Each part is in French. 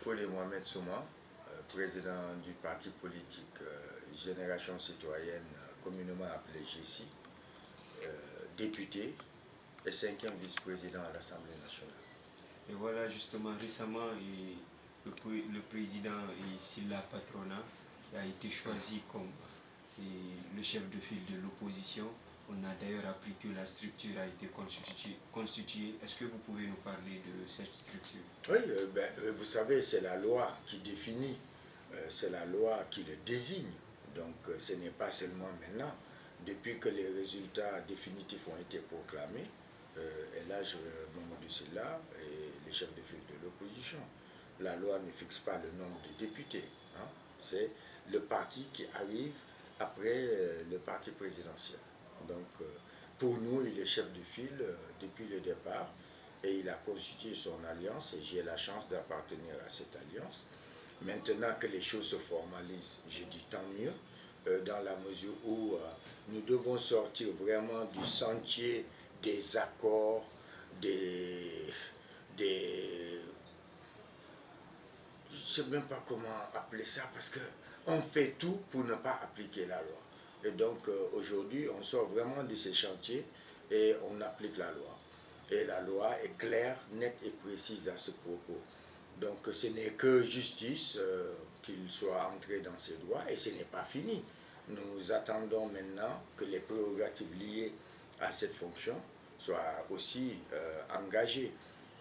Folie Mohamed Souma, président du parti politique Génération Citoyenne, communément appelé GC, député et cinquième vice-président à l'Assemblée nationale. Et voilà, justement, récemment, le président Silla Patrona a été choisi comme le chef de file de l'opposition. On a d'ailleurs appris que la structure a été constituée. Est-ce que vous pouvez nous parler de cette structure? Oui, vous savez, c'est la loi qui définit, c'est la loi qui le désigne. Donc ce n'est pas seulement maintenant. Depuis que les résultats définitifs ont été proclamés, Elhadj Mamadou Sylla est le chef de file de l'opposition. La loi ne fixe pas le nombre de députés. Hein. C'est le parti qui arrive après le parti présidentiel. Donc pour nous, il est chef de file depuis le départ et il a constitué son alliance et j'ai la chance d'appartenir à cette alliance. Maintenant que les choses se formalisent, je dis tant mieux, dans la mesure où nous devons sortir vraiment du sentier des accords, je ne sais même pas comment appeler ça, parce qu'on fait tout pour ne pas appliquer la loi. Et donc aujourd'hui, on sort vraiment de ces chantiers et on applique la loi. Et la loi est claire, nette et précise à ce propos. Donc ce n'est que justice qu'il soit entré dans ses droits et ce n'est pas fini. Nous attendons maintenant que les prérogatives liées à cette fonction soient aussi engagées.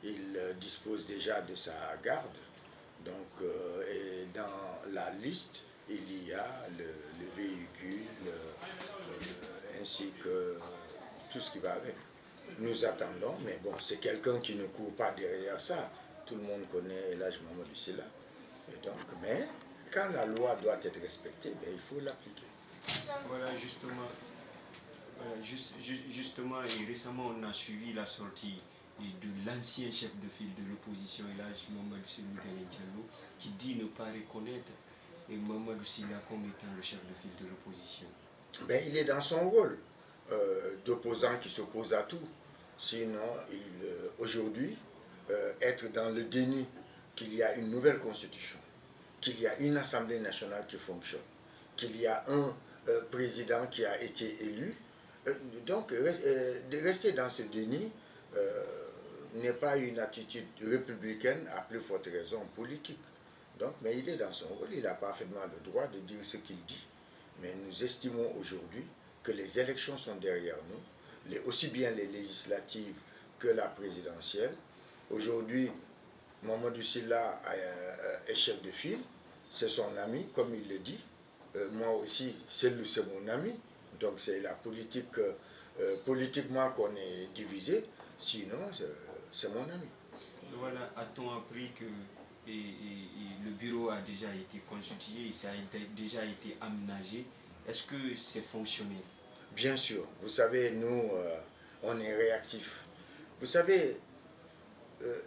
Il dispose déjà de sa garde. Donc, et dans la liste, il y a le véhicule ainsi que tout ce qui va avec. Nous attendons, mais bon, c'est quelqu'un qui ne court pas derrière ça. Tout le monde connaît Elhadj Mamadou Sylla. Et donc, mais quand la loi doit être respectée, ben, il faut l'appliquer. Voilà, justement, et récemment, on a suivi la sortie de l'ancien chef de file de l'opposition, Elhadj Mamadou Diallo, qui dit ne pas reconnaître Mamadou Sylla comme étant le chef de file de l'opposition. Ben, il est dans son rôle d'opposant qui s'oppose à tout. Sinon, aujourd'hui, être dans le déni qu'il y a une nouvelle constitution, qu'il y a une Assemblée nationale qui fonctionne, qu'il y a un président qui a été élu. Donc, de rester dans ce déni n'est pas une attitude républicaine, à plus forte raison politique. Donc, mais il est dans son rôle, il a parfaitement le droit de dire ce qu'il dit. Mais nous estimons aujourd'hui que les élections sont derrière nous, aussi bien les législatives que la présidentielle. Aujourd'hui, Mamadou Sylla est chef de file, c'est son ami, comme il le dit. Moi aussi, c'est mon ami. Donc c'est la politique, politiquement qu'on est divisé, sinon c'est mon ami. Voilà, a-t-on appris que le bureau a déjà été constitué, ça a déjà été aménagé. Est-ce que c'est fonctionnel? Bien sûr. Vous savez, nous, on est réactifs. Vous savez,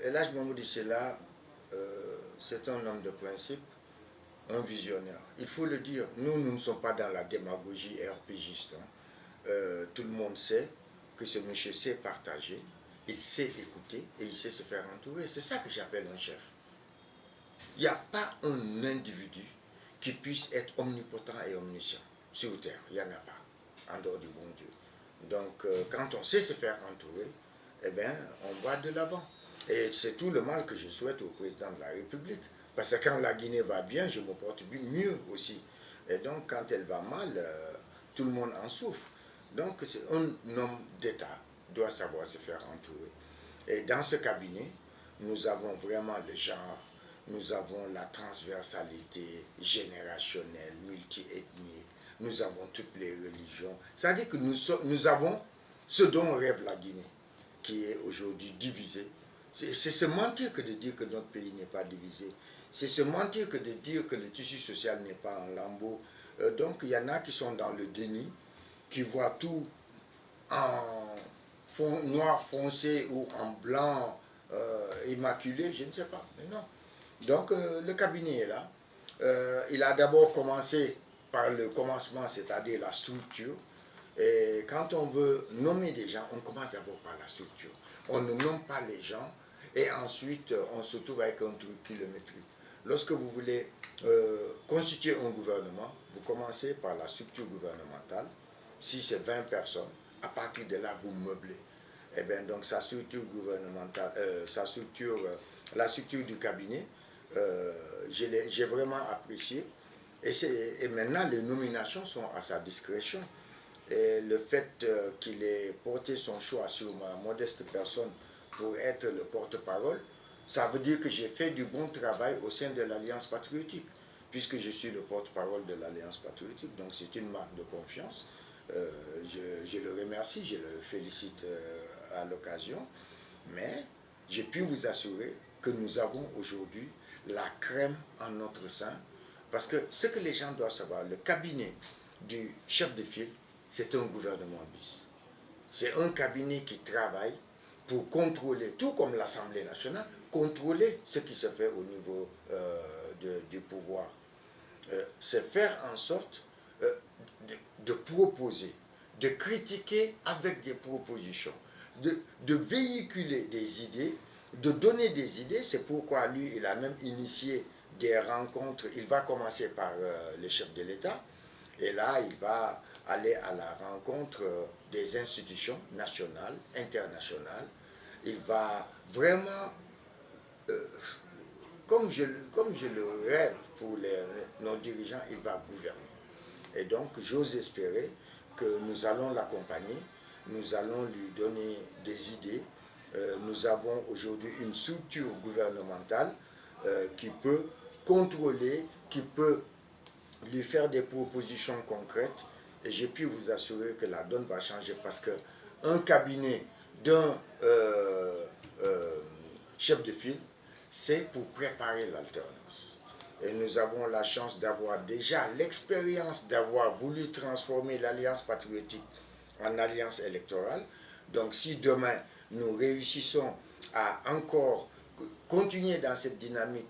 Elhadj Mamadou Sylla, c'est un homme de principe, un visionnaire. Il faut le dire, nous ne sommes pas dans la démagogie RPGiste. Hein. Tout le monde sait que ce monsieur sait partager, il sait écouter et il sait se faire entourer. C'est ça que j'appelle un chef. Il n'y a pas un individu qui puisse être omnipotent et omniscient sur Terre. Il n'y en a pas, en dehors du bon Dieu. Donc, quand on sait se faire entourer, eh bien, on va de l'avant. Et c'est tout le mal que je souhaite au président de la République. Parce que quand la Guinée va bien, je me porte mieux aussi. Et donc, quand elle va mal, tout le monde en souffre. Donc, un homme d'État doit savoir se faire entourer. Et dans ce cabinet, nous avons vraiment le genre, nous avons la transversalité générationnelle, multiethnique, nous avons toutes les religions. C'est-à-dire que nous avons ce dont rêve la Guinée, qui est aujourd'hui divisée. C'est se mentir que de dire que notre pays n'est pas divisé. C'est se mentir que de dire que le tissu social n'est pas en lambeaux. Donc il y en a qui sont dans le déni, qui voient tout en noir foncé ou en blanc immaculé, je ne sais pas. Mais non. Donc le cabinet est là. Il a d'abord commencé par le commencement, c'est-à-dire la structure. Et quand on veut nommer des gens, on commence d'abord par la structure. On ne nomme pas les gens et ensuite on se trouve avec un truc kilométrique. lorsque vous voulez constituer un gouvernement, vous commencez par la structure gouvernementale. Si c'est 20 personnes, à partir de là, vous meublez. Et bien, donc, sa structure gouvernementale, la structure du cabinet, j'ai vraiment apprécié. Et maintenant, les nominations sont à sa discrétion. Et le fait qu'il ait porté son choix sur ma modeste personne pour être le porte-parole, ça veut dire que j'ai fait du bon travail au sein de l'Alliance patriotique, puisque je suis le porte-parole de l'Alliance patriotique. Donc c'est une marque de confiance. Je le remercie, je le félicite à l'occasion. Mais j'ai pu vous assurer que nous avons aujourd'hui la crème en notre sein. Parce que ce que les gens doivent savoir, le cabinet du chef de file, c'est un gouvernement bis. C'est un cabinet qui travaille pour contrôler, tout comme l'Assemblée nationale, contrôler ce qui se fait au niveau du pouvoir. C'est faire en sorte de proposer, de critiquer avec des propositions, de véhiculer des idées, de donner des idées. C'est pourquoi lui, il a même initié des rencontres. Il va commencer par le chef de l'État, et là, il va aller à la rencontre des institutions nationales, internationales. Il va vraiment, comme je le rêve pour nos dirigeants, il va gouverner. Et donc, j'ose espérer que nous allons l'accompagner, nous allons lui donner des idées. Nous avons aujourd'hui une structure gouvernementale qui peut contrôler, qui peut lui faire des propositions concrètes. Et j'ai pu vous assurer que la donne va changer, parce qu'un cabinet d'un chef de file, c'est pour préparer l'alternance. Et nous avons la chance d'avoir déjà l'expérience d'avoir voulu transformer l'Alliance patriotique en alliance électorale. Donc si demain nous réussissons à encore continuer dans cette dynamique,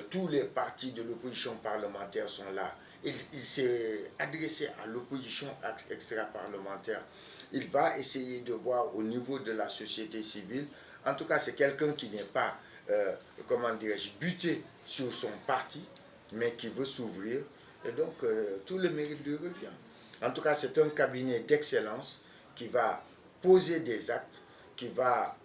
tous les partis de l'opposition parlementaire sont là. Il s'est adressé à l'opposition extra-parlementaire. Il va essayer de voir au niveau de la société civile. En tout cas, c'est quelqu'un qui n'est pas, comment dirais-je, buté sur son parti, mais qui veut s'ouvrir. Et donc, tout le mérite lui revient. En tout cas, c'est un cabinet d'excellence qui va poser des actes, qui va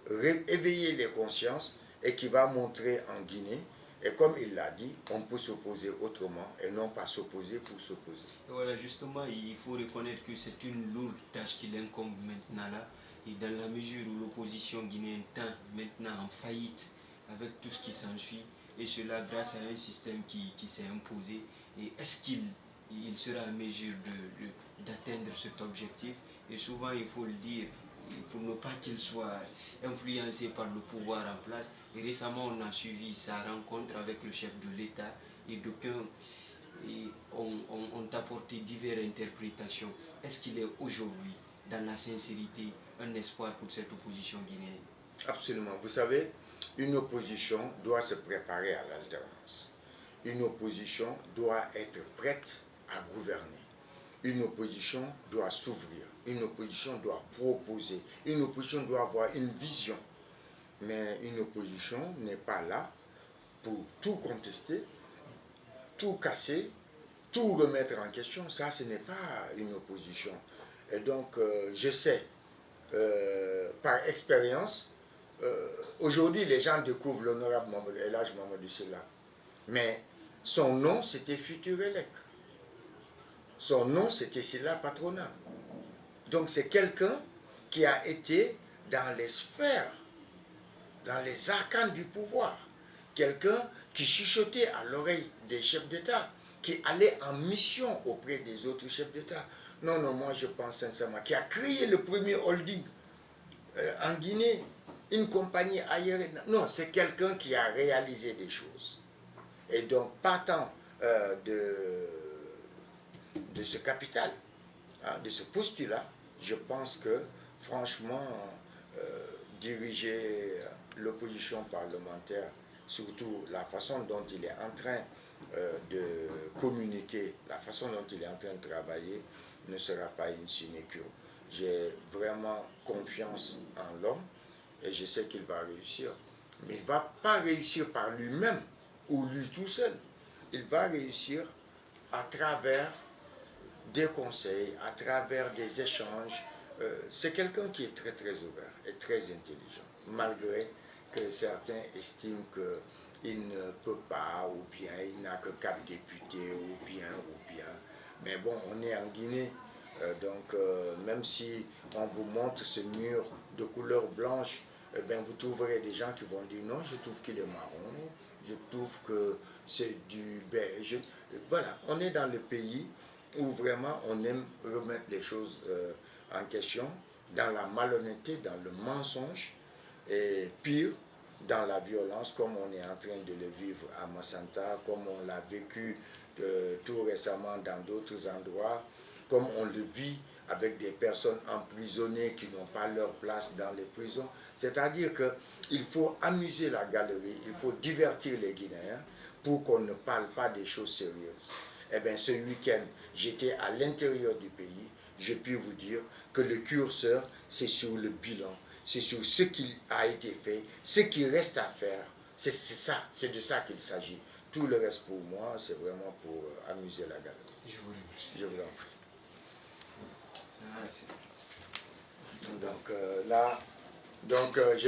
éveiller les consciences et qui va montrer en Guinée. Et comme il l'a dit, on peut s'opposer autrement et non pas s'opposer pour s'opposer. Voilà, justement, il faut reconnaître que c'est une lourde tâche qui l'incombe maintenant là. Et dans la mesure où l'opposition guinéenne tend maintenant en faillite avec tout ce qui s'ensuit, et cela grâce à un système qui s'est imposé, et est-ce qu'il sera en mesure d'atteindre cet objectif? Et souvent, il faut le dire, pour ne pas qu'il soit influencé par le pouvoir en place. Et récemment, on a suivi sa rencontre avec le chef de l'État, et d'aucuns ont apporté diverses interprétations. Est-ce qu'il est aujourd'hui, dans la sincérité, un espoir pour cette opposition guinéenne? Absolument. Vous savez, une opposition doit se préparer à l'alternance. Une opposition doit être prête à gouverner. Une opposition doit s'ouvrir. Une opposition doit proposer. Une opposition doit avoir une vision. Mais une opposition n'est pas là pour tout contester, tout casser, tout remettre en question. Ça, ce n'est pas une opposition. Et donc, je sais, par expérience, aujourd'hui, les gens découvrent l'honorable El Hadj Mamadou Sylla. Mais son nom, c'était Futurelec. Son nom, c'était Sylla Patronat. Donc, c'est quelqu'un qui a été dans les sphères, dans les arcanes du pouvoir. Quelqu'un qui chuchotait à l'oreille des chefs d'État, qui allait en mission auprès des autres chefs d'État. Non, non, moi je pense sincèrement, qui a créé le premier holding en Guinée, une compagnie aérienne. Non, c'est quelqu'un qui a réalisé des choses. Et donc, partant de ce capital, de ce postulat, je pense que, franchement, diriger l'opposition parlementaire, surtout la façon dont il est en train de communiquer, la façon dont il est en train de travailler, ne sera pas une sinécure. J'ai vraiment confiance en l'homme et je sais qu'il va réussir. Mais il ne va pas réussir par lui-même. ou lui tout seul, il va réussir à travers des conseils, à travers des échanges. C'est quelqu'un qui est très très ouvert et très intelligent, malgré que certains estiment qu'il ne peut pas, ou bien il n'a que 4 députés, ou bien. Mais bon, on est en Guinée, même si on vous montre ce mur de couleur blanche, ben, vous trouverez des gens qui vont dire non, je trouve qu'il est marron, je trouve que c'est du beige. Voilà, on est dans le pays où vraiment on aime remettre les choses en question, dans la malhonnêteté, dans le mensonge, et pire, dans la violence, comme on est en train de le vivre à Massanta, comme on l'a vécu tout récemment dans d'autres endroits, comme on le vit avec des personnes emprisonnées qui n'ont pas leur place dans les prisons. C'est-à-dire qu'il faut amuser la galerie, il faut divertir les Guinéens pour qu'on ne parle pas des choses sérieuses. Eh bien, ce week-end, j'étais à l'intérieur du pays. Je puis vous dire que le curseur, c'est sur le bilan, c'est sur ce qui a été fait, ce qui reste à faire. C'est ça, c'est de ça qu'il s'agit. Tout le reste pour moi, c'est vraiment pour amuser la galerie. Je vous remercie. Je vous en prie. Ah, Donc là, j'ai